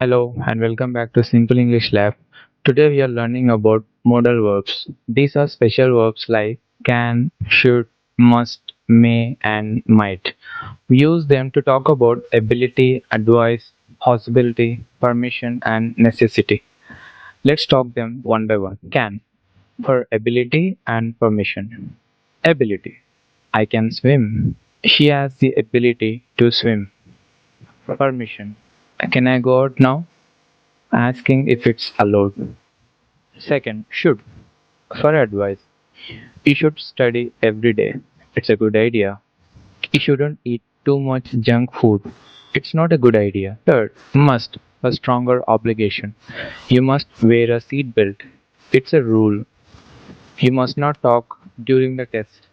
Hello and welcome back to Simple English Lab. Today we are learning about modal verbs. These are special verbs like can, should, must, may, and might. We use them to talk about ability, advice, possibility, permission, and necessity. Let's talk them one by one. Can for ability and permission. Ability. I can swim. She has the ability to swim. Permission. Can I go out now? Asking if it's allowed. Second, should. For advice, you should study every day. It's a good idea. You shouldn't eat too much junk food. It's not a good idea. Third, must. A stronger obligation. You must wear a seat belt. It's a rule. You must not talk during the test.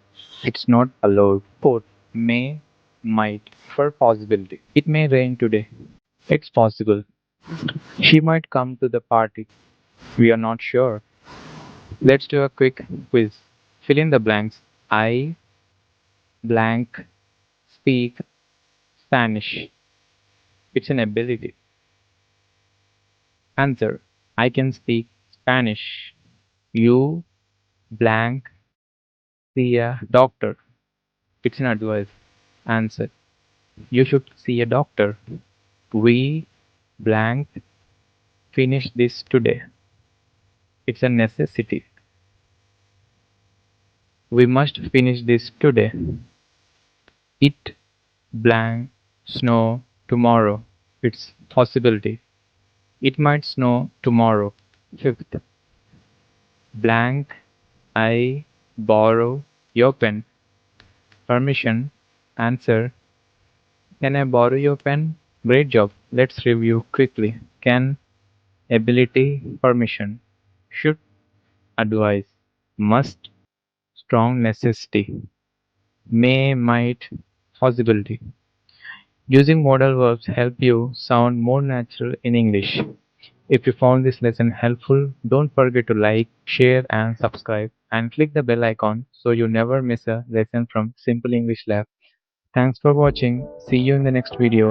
It's not allowed. Fourth, may, might. For possibility. It may rain today. It's possible. She might come to the party. We are not sure. Let's do a quick quiz. Fill in the blanks. I blank speak Spanish. It's an ability. Answer. I can speak Spanish. You blank see a doctor. It's an advice. Answer. You should see a doctor. We blank finish this today. It's a necessity. We must finish this today. It blank snow tomorrow. It's possibility. It might snow tomorrow. Fifth, blank I borrow your pen. Permission. Answer. Can I borrow your pen? Great job. Let's review quickly. Can, ability, permission. Should, advice. Must, strong necessity. May, might, possibility. Using modal verbs help you sound more natural in English. If you found this lesson helpful, don't forget to like, share, and subscribe, and click the bell icon so you never miss a lesson from Simple English Lab. Thanks for watching. See you in the next video.